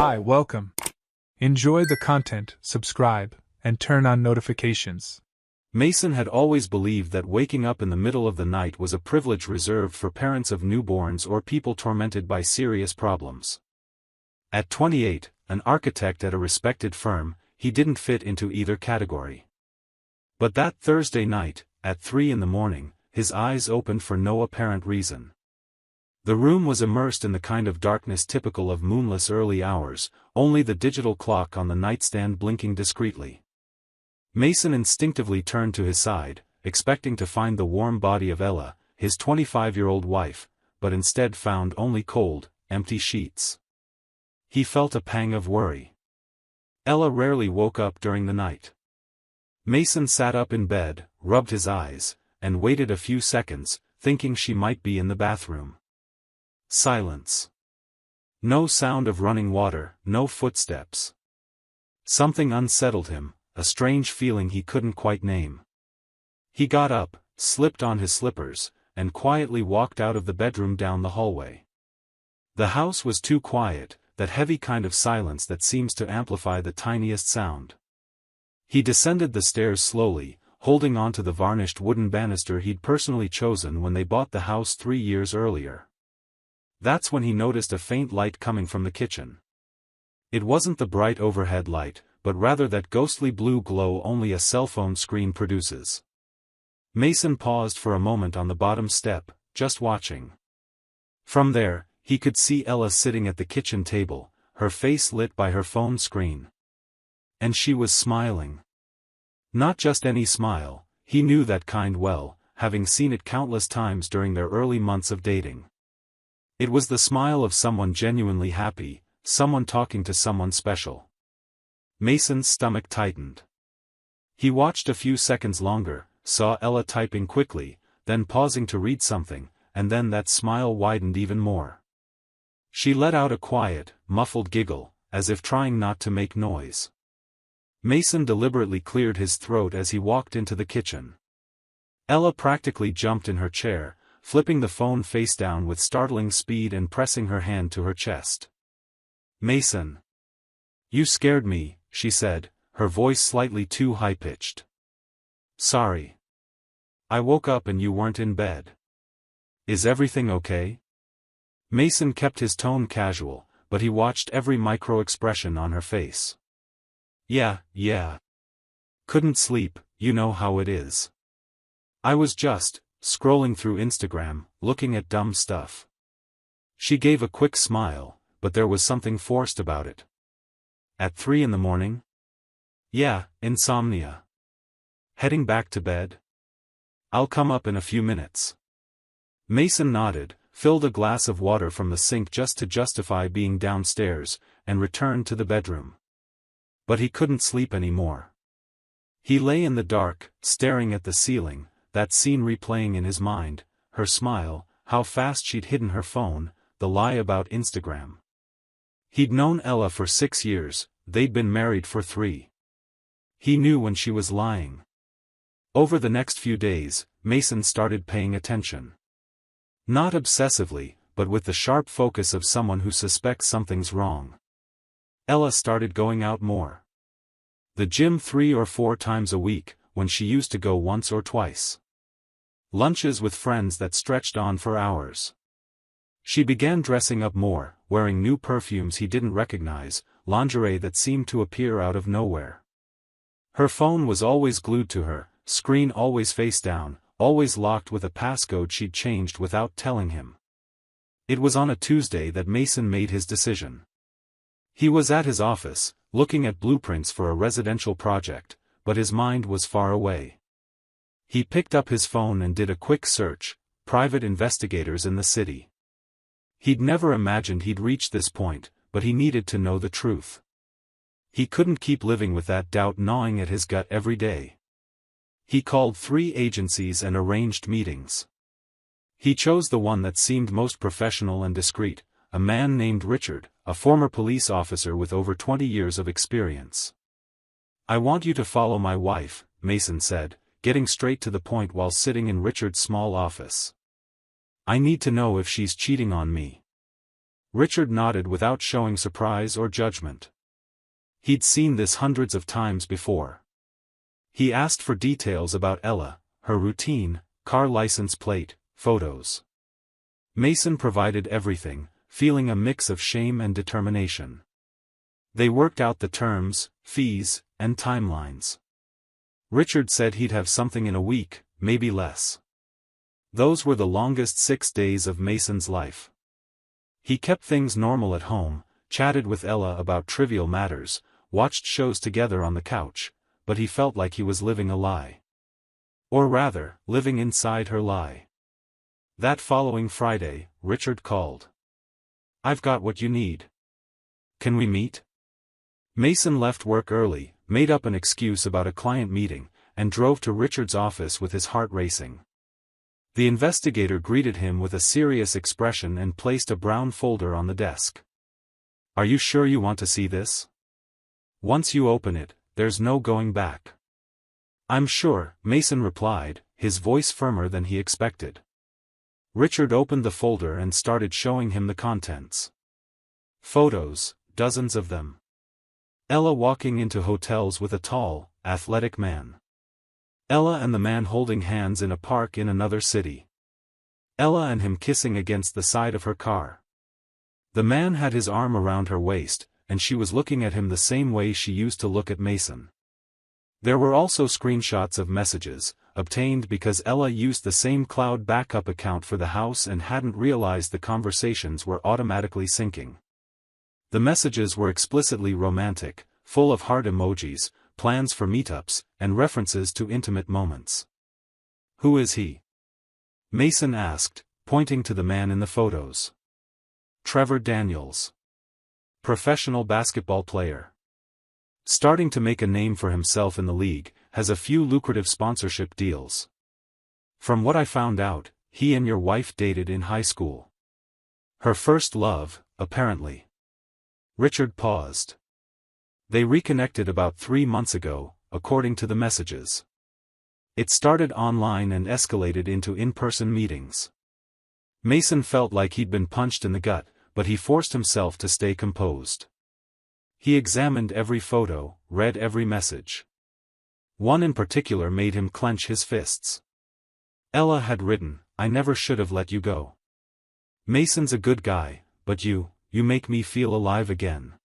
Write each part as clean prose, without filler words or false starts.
Hi, welcome. Enjoy the content, subscribe, and turn on notifications. Mason had always believed that waking up in the middle of the night was a privilege reserved for parents of newborns or people tormented by serious problems. At 28, an architect at a respected firm, he didn't fit into either category. But that Thursday night, at 3 a.m, his eyes opened for no apparent reason. The room was immersed in the kind of darkness typical of moonless early hours, only the digital clock on the nightstand blinking discreetly. Mason instinctively turned to his side, expecting to find the warm body of Ella, his 25-year-old wife, but instead found only cold, empty sheets. He felt a pang of worry. Ella rarely woke up during the night. Mason sat up in bed, rubbed his eyes, and waited a few seconds, thinking she might be in the bathroom. Silence. No sound of running water, no footsteps. Something unsettled him, a strange feeling he couldn't quite name. He got up, slipped on his slippers, and quietly walked out of the bedroom down the hallway. The house was too quiet, that heavy kind of silence that seems to amplify the tiniest sound. He descended the stairs slowly, holding on to the varnished wooden banister he'd personally chosen when they bought the house 3 years earlier. That's when he noticed a faint light coming from the kitchen. It wasn't the bright overhead light, but rather that ghostly blue glow only a cell phone screen produces. Mason paused for a moment on the bottom step, just watching. From there, he could see Ella sitting at the kitchen table, her face lit by her phone screen. And she was smiling. Not just any smile, he knew that kind well, having seen it countless times during their early months of dating. It was the smile of someone genuinely happy, someone talking to someone special. Mason's stomach tightened. He watched a few seconds longer, saw Ella typing quickly, then pausing to read something, and then that smile widened even more. She let out a quiet, muffled giggle, as if trying not to make noise. Mason deliberately cleared his throat as he walked into the kitchen. Ella practically jumped in her chair, flipping the phone face down with startling speed and pressing her hand to her chest. "Mason. You scared me," she said, her voice slightly too high-pitched. "Sorry. I woke up and you weren't in bed. Is everything okay?" Mason kept his tone casual, but he watched every micro-expression on her face. Yeah. Couldn't sleep, you know how it is. I was just scrolling through Instagram, looking at dumb stuff." She gave a quick smile, but there was something forced about it. "At 3 a.m? Yeah, insomnia. Heading back to bed? I'll come up in a few minutes." Mason nodded, filled a glass of water from the sink just to justify being downstairs, and returned to the bedroom. But he couldn't sleep anymore. He lay in the dark, staring at the ceiling, that scene replaying in his mind, her smile, how fast she'd hidden her phone, the lie about Instagram. He'd known Ella for 6 years, they'd been married for 3. He knew when she was lying. Over the next few days, Mason started paying attention. Not obsessively, but with the sharp focus of someone who suspects something's wrong. Ella started going out more. The gym 3 or 4 times a week, when she used to go once or twice. Lunches with friends that stretched on for hours. She began dressing up more, wearing new perfumes he didn't recognize, lingerie that seemed to appear out of nowhere. Her phone was always glued to her, screen always face down, always locked with a passcode she'd changed without telling him. It was on a Tuesday that Mason made his decision. He was at his office, looking at blueprints for a residential project, but his mind was far away. He picked up his phone and did a quick search, private investigators in the city. He'd never imagined he'd reach this point, but he needed to know the truth. He couldn't keep living with that doubt gnawing at his gut every day. He called 3 agencies and arranged meetings. He chose the one that seemed most professional and discreet, a man named Richard, a former police officer with over 20 years of experience. "I want you to follow my wife," Mason said, getting straight to the point while sitting in Richard's small office. "I need to know if she's cheating on me." Richard nodded without showing surprise or judgment. He'd seen this hundreds of times before. He asked for details about Ella, her routine, car license plate, photos. Mason provided everything, feeling a mix of shame and determination. They worked out the terms, fees, and timelines. Richard said he'd have something in a week, maybe less. Those were the longest 6 days of Mason's life. He kept things normal at home, chatted with Ella about trivial matters, watched shows together on the couch, but he felt like he was living a lie. Or rather, living inside her lie. That following Friday, Richard called. "I've got what you need. Can we meet?" Mason left work early, made up an excuse about a client meeting, and drove to Richard's office with his heart racing. The investigator greeted him with a serious expression and placed a brown folder on the desk. "Are you sure you want to see this? Once you open it, there's no going back." "I'm sure," Mason replied, his voice firmer than he expected. Richard opened the folder and started showing him the contents. Photos, dozens of them. Ella walking into hotels with a tall, athletic man. Ella and the man holding hands in a park in another city. Ella and him kissing against the side of her car. The man had his arm around her waist, and she was looking at him the same way she used to look at Mason. There were also screenshots of messages, obtained because Ella used the same cloud backup account for the house and hadn't realized the conversations were automatically syncing. The messages were explicitly romantic, full of heart emojis, plans for meetups, and references to intimate moments. "Who is he?" Mason asked, pointing to the man in the photos. "Trevor Daniels. Professional basketball player. Starting to make a name for himself in the league, has a few lucrative sponsorship deals. From what I found out, he and your wife dated in high school. Her first love, apparently." Richard paused. They reconnected about 3 months ago, according to the messages. It started online and escalated into in-person meetings. Mason felt like he'd been punched in the gut, but he forced himself to stay composed. He examined every photo, read every message. One in particular made him clench his fists. Ella had written, "I never should have let you go. Mason's a good guy, but you make me feel alive again."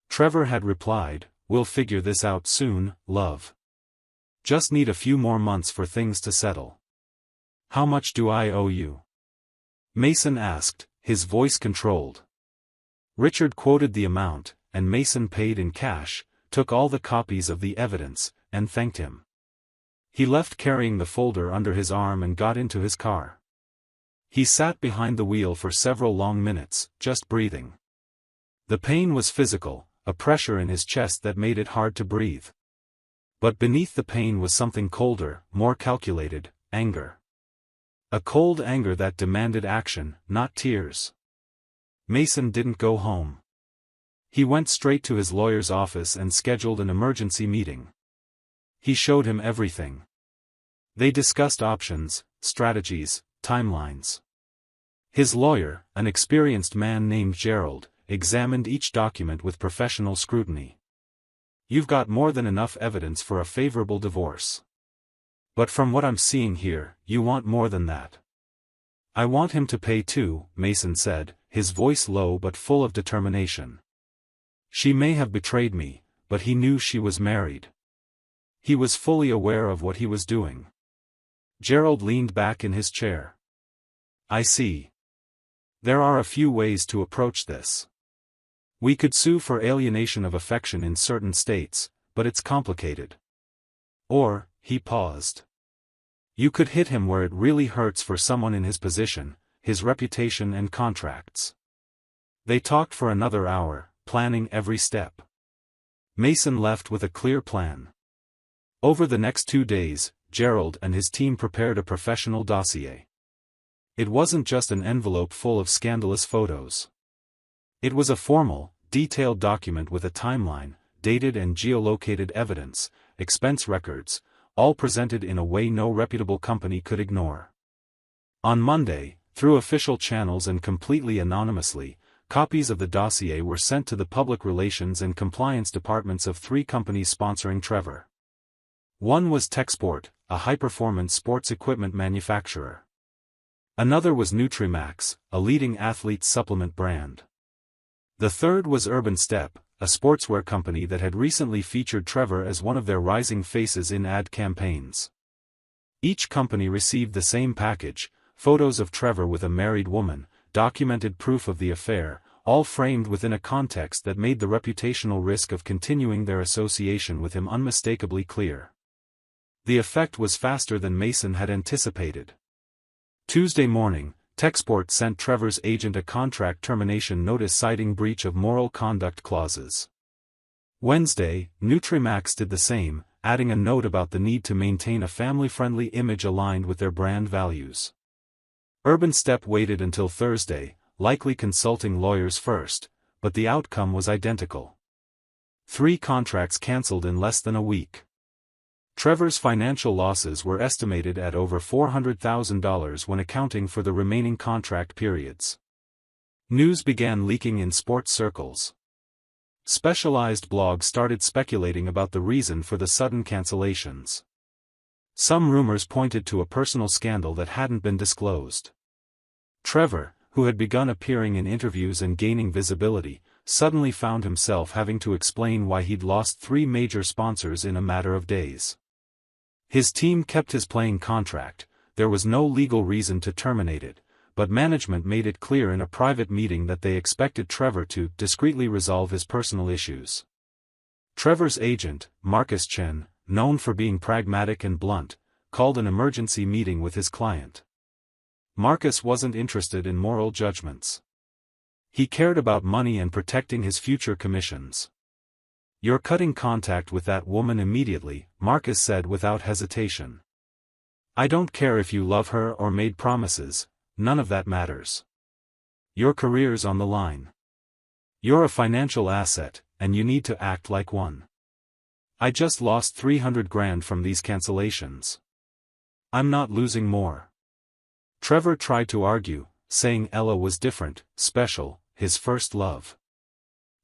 Trevor had replied, "We'll figure this out soon, love. Just need a few more months for things to settle." "How much do I owe you?" Mason asked, his voice controlled. Richard quoted the amount, and Mason paid in cash, took all the copies of the evidence, and thanked him. He left carrying the folder under his arm and got into his car. He sat behind the wheel for several long minutes, just breathing. The pain was physical, a pressure in his chest that made it hard to breathe. But beneath the pain was something colder, more calculated, anger. A cold anger that demanded action, not tears. Mason didn't go home. He went straight to his lawyer's office and scheduled an emergency meeting. He showed him everything. They discussed options, strategies, timelines. His lawyer, an experienced man named Gerald, examined each document with professional scrutiny. "You've got more than enough evidence for a favorable divorce. But from what I'm seeing here, you want more than that." "I want him to pay too," Mason said, his voice low but full of determination. "She may have betrayed me, but he knew she was married. He was fully aware of what he was doing." Gerald leaned back in his chair. "I see. There are a few ways to approach this. We could sue for alienation of affection in certain states, but it's complicated. Or," he paused. "You could hit him where it really hurts for someone in his position, his reputation and contracts." They talked for another hour, planning every step. Mason left with a clear plan. Over the next 2 days, Gerald and his team prepared a professional dossier. It wasn't just an envelope full of scandalous photos. It was a formal, detailed document with a timeline, dated and geolocated evidence, expense records, all presented in a way no reputable company could ignore. On Monday, through official channels and completely anonymously, copies of the dossier were sent to the public relations and compliance departments of 3 companies sponsoring Trevor. One was TechSport, a high-performance sports equipment manufacturer. Another was Nutrimax, a leading athlete supplement brand. The third was Urban Step, a sportswear company that had recently featured Trevor as one of their rising faces in ad campaigns. Each company received the same package, photos of Trevor with a married woman, documented proof of the affair, all framed within a context that made the reputational risk of continuing their association with him unmistakably clear. The effect was faster than Mason had anticipated. Tuesday morning, TechSport sent Trevor's agent a contract termination notice citing breach of moral conduct clauses. Wednesday, Nutrimax did the same, adding a note about the need to maintain a family-friendly image aligned with their brand values. Urban Step waited until Thursday, likely consulting lawyers first, but the outcome was identical. 3 contracts cancelled in less than a week. Trevor's financial losses were estimated at over $400,000 when accounting for the remaining contract periods. News began leaking in sports circles. Specialized blogs started speculating about the reason for the sudden cancellations. Some rumors pointed to a personal scandal that hadn't been disclosed. Trevor, who had begun appearing in interviews and gaining visibility, suddenly found himself having to explain why he'd lost 3 major sponsors in a matter of days. His team kept his playing contract, there was no legal reason to terminate it, but management made it clear in a private meeting that they expected Trevor to discreetly resolve his personal issues. Trevor's agent, Marcus Chen, known for being pragmatic and blunt, called an emergency meeting with his client. Marcus wasn't interested in moral judgments. He cared about money and protecting his future commissions. "You're cutting contact with that woman immediately," Marcus said without hesitation. "I don't care if you love her or made promises, none of that matters. Your career's on the line. You're a financial asset, and you need to act like one. I just lost $300,000 from these cancellations. I'm not losing more." Trevor tried to argue, saying Ella was different, special, his first love.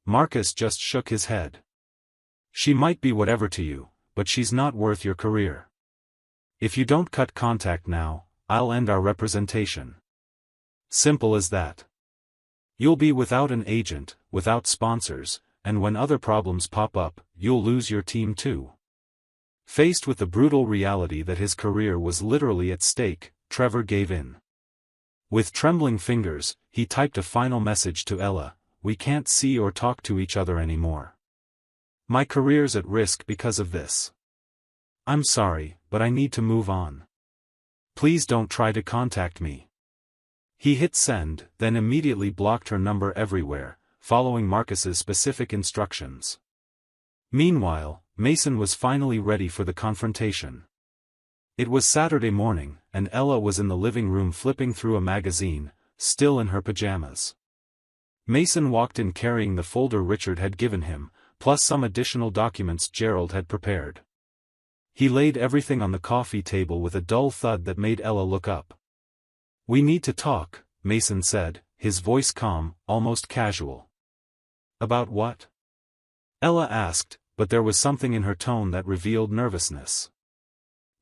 Marcus just shook his head. "She might be whatever to you, but she's not worth your career. If you don't cut contact now, I'll end our representation. Simple as that. You'll be without an agent, without sponsors, and when other problems pop up, you'll lose your team too." Faced with the brutal reality that his career was literally at stake, Trevor gave in. With trembling fingers, he typed a final message to Ella: "We can't see or talk to each other anymore. My career's at risk because of this. I'm sorry, but I need to move on. Please don't try to contact me." He hit send, then immediately blocked her number everywhere, following Marcus's specific instructions. Meanwhile, Mason was finally ready for the confrontation. It was Saturday morning, and Ella was in the living room flipping through a magazine, still in her pajamas. Mason walked in carrying the folder Richard had given him, plus some additional documents Gerald had prepared. He laid everything on the coffee table with a dull thud that made Ella look up. "We need to talk," Mason said, his voice calm, almost casual. "About what?" Ella asked, but there was something in her tone that revealed nervousness.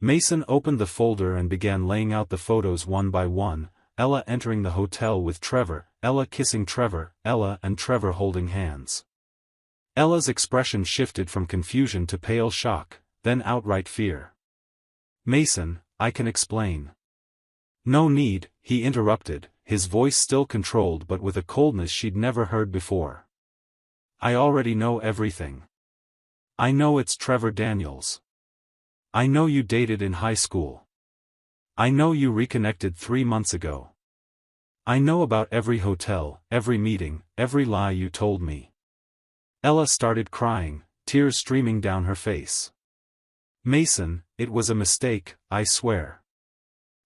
Mason opened the folder and began laying out the photos one by one, Ella entering the hotel with Trevor, Ella kissing Trevor, Ella and Trevor holding hands. Ella's expression shifted from confusion to pale shock, then outright fear. "Mason, I can explain." "No need," he interrupted, his voice still controlled but with a coldness she'd never heard before. "I already know everything. I know it's Trevor Daniels. I know you dated in high school. I know you reconnected 3 months ago. I know about every hotel, every meeting, every lie you told me." Ella started crying, tears streaming down her face. "Mason, it was a mistake, I swear.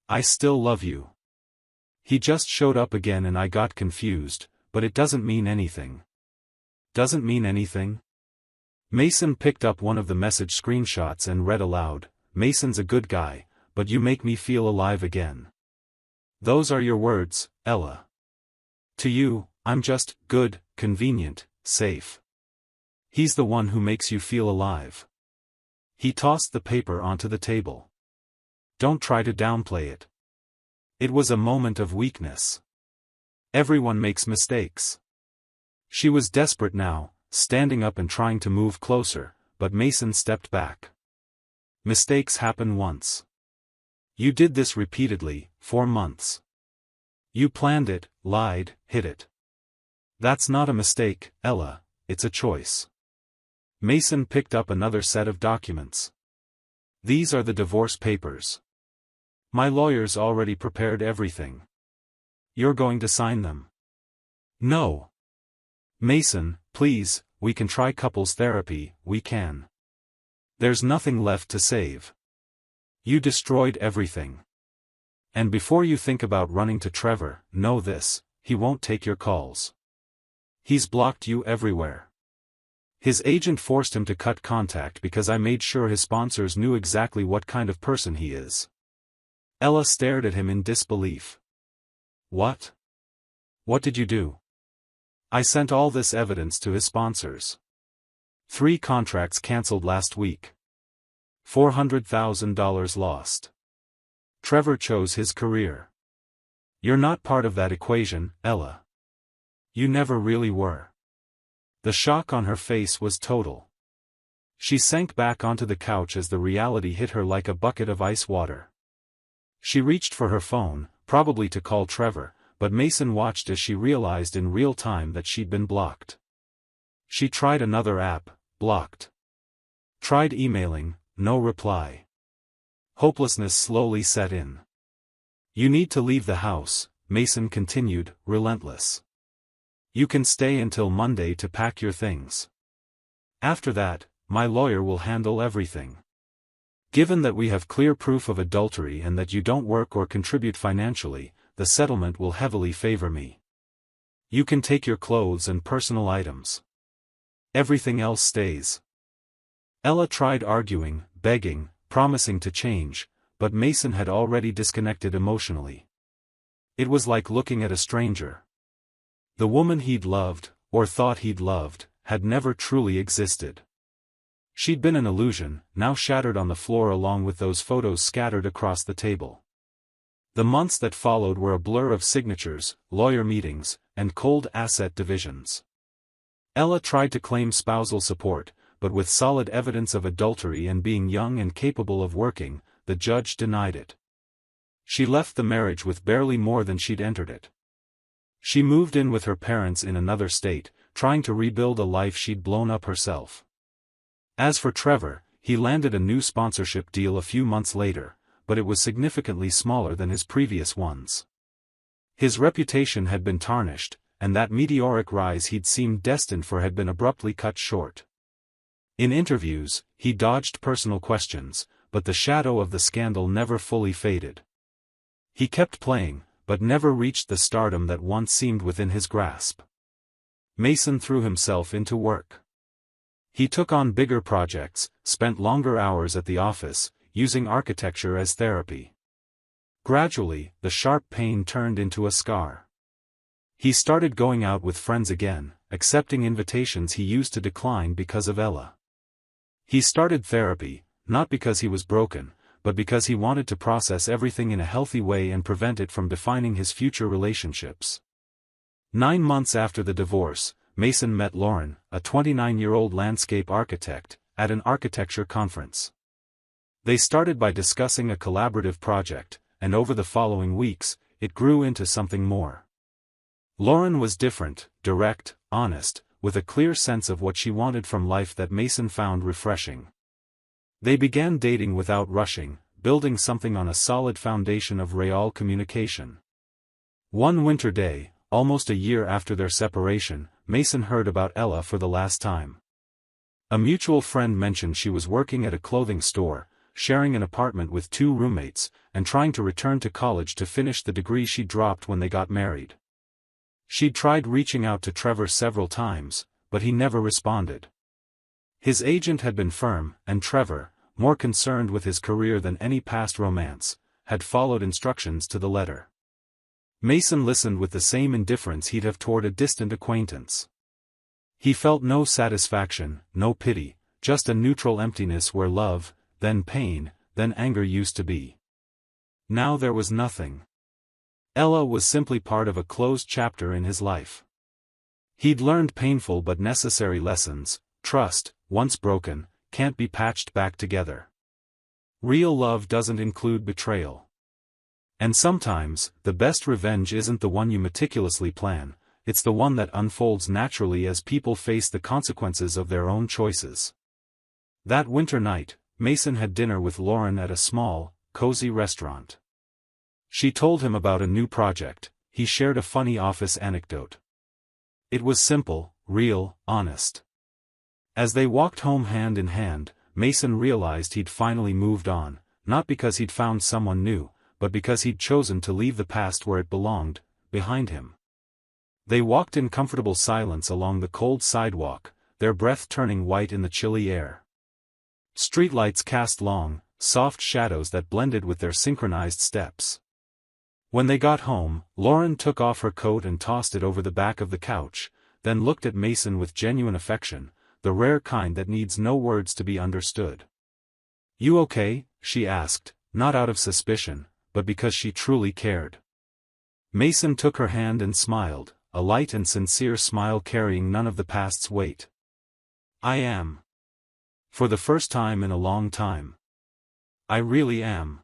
I still love you. He just showed up again and I got confused, but it doesn't mean anything." "Doesn't mean anything?" Mason picked up one of the message screenshots and read aloud, "Mason's a good guy, but you make me feel alive again." "Those are your words, Ella. To you, I'm just good, convenient, safe. He's the one who makes you feel alive. He tossed the paper onto the table. Don't try to downplay it. It was a moment of weakness. Everyone makes mistakes. She was desperate now, standing up and trying to move closer, but Mason stepped back. Mistakes happen once. You did this repeatedly, 4 months. You planned it, lied, hid it. That's not a mistake, Ella, it's a choice. Mason picked up another set of documents. These are the divorce papers. My lawyers already prepared everything. You're going to sign them. No. Mason, please, we can try couples therapy, we can. There's nothing left to save. You destroyed everything. And before you think about running to Trevor, know this, he won't take your calls. He's blocked you everywhere. His agent forced him to cut contact because I made sure his sponsors knew exactly what kind of person he is. Ella stared at him in disbelief. What? What did you do? I sent all this evidence to his sponsors. 3 contracts cancelled last week. $400,000 lost. Trevor chose his career. You're not part of that equation, Ella. You never really were. The shock on her face was total. She sank back onto the couch as the reality hit her like a bucket of ice water. She reached for her phone, probably to call Trevor, but Mason watched as she realized in real time that she'd been blocked. She tried another app, blocked. Tried emailing, no reply. Hopelessness slowly set in. You need to leave the house, Mason continued, relentless. You can stay until Monday to pack your things. After that, my lawyer will handle everything. Given that we have clear proof of adultery and that you don't work or contribute financially, the settlement will heavily favor me. You can take your clothes and personal items. Everything else stays. Ella tried arguing, begging, promising to change, but Mason had already disconnected emotionally. It was like looking at a stranger. The woman he'd loved, or thought he'd loved, had never truly existed. She'd been an illusion, now shattered on the floor along with those photos scattered across the table. The months that followed were a blur of signatures, lawyer meetings, and cold asset divisions. Ella tried to claim spousal support, but with solid evidence of adultery and being young and capable of working, the judge denied it. She left the marriage with barely more than she'd entered it. She moved in with her parents in another state, trying to rebuild a life she'd blown up herself. As for Trevor, he landed a new sponsorship deal a few months later, but it was significantly smaller than his previous ones. His reputation had been tarnished, and that meteoric rise he'd seemed destined for had been abruptly cut short. In interviews, he dodged personal questions, but the shadow of the scandal never fully faded. He kept playing, but never reached the stardom that once seemed within his grasp. Mason threw himself into work. He took on bigger projects, spent longer hours at the office, using architecture as therapy. Gradually, the sharp pain turned into a scar. He started going out with friends again, accepting invitations he used to decline because of Ella. He started therapy, not because he was broken, but because he wanted to process everything in a healthy way and prevent it from defining his future relationships. 9 months after the divorce, Mason met Lauren, a 29-year-old landscape architect, at an architecture conference. They started by discussing a collaborative project, and over the following weeks, it grew into something more. Lauren was different, direct, honest, with a clear sense of what she wanted from life that Mason found refreshing. They began dating without rushing, building something on a solid foundation of real communication. One winter day, almost a year after their separation, Mason heard about Ella for the last time. A mutual friend mentioned she was working at a clothing store, sharing an apartment with 2 roommates, and trying to return to college to finish the degree she dropped when they got married. She'd tried reaching out to Trevor several times, but he never responded. His agent had been firm, and Trevor, more concerned with his career than any past romance, had followed instructions to the letter. Mason listened with the same indifference he'd have toward a distant acquaintance. He felt no satisfaction, no pity, just a neutral emptiness where love, then pain, then anger used to be. Now there was nothing. Ella was simply part of a closed chapter in his life. He'd learned painful but necessary lessons. Trust, once broken, can't be patched back together. Real love doesn't include betrayal. And sometimes, the best revenge isn't the one you meticulously plan, it's the one that unfolds naturally as people face the consequences of their own choices. That winter night, Mason had dinner with Lauren at a small, cozy restaurant. She told him about a new project. He shared a funny office anecdote. It was simple, real, honest. As they walked home hand in hand, Mason realized he'd finally moved on, not because he'd found someone new, but because he'd chosen to leave the past where it belonged, behind him. They walked in comfortable silence along the cold sidewalk, their breath turning white in the chilly air. Streetlights cast long, soft shadows that blended with their synchronized steps. When they got home, Lauren took off her coat and tossed it over the back of the couch, then looked at Mason with genuine affection, the rare kind that needs no words to be understood. "You okay?" she asked, not out of suspicion, but because she truly cared. Mason took her hand and smiled, a light and sincere smile carrying none of the past's weight. "I am. For the first time in a long time. I really am."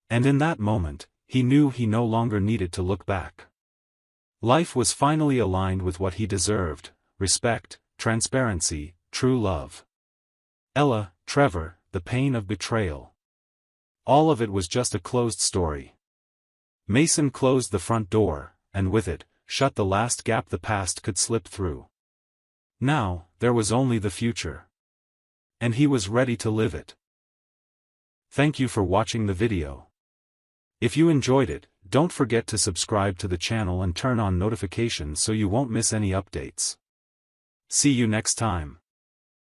And in that moment, he knew he no longer needed to look back. Life was finally aligned with what he deserved: respect, transparency, true love. Ella, Trevor, the pain of betrayal. All of it was just a closed story. Mason closed the front door, and with it, shut the last gap the past could slip through. Now, there was only the future. And he was ready to live it. Thank you for watching the video. If you enjoyed it, don't forget to subscribe to the channel and turn on notifications so you won't miss any updates. See you next time.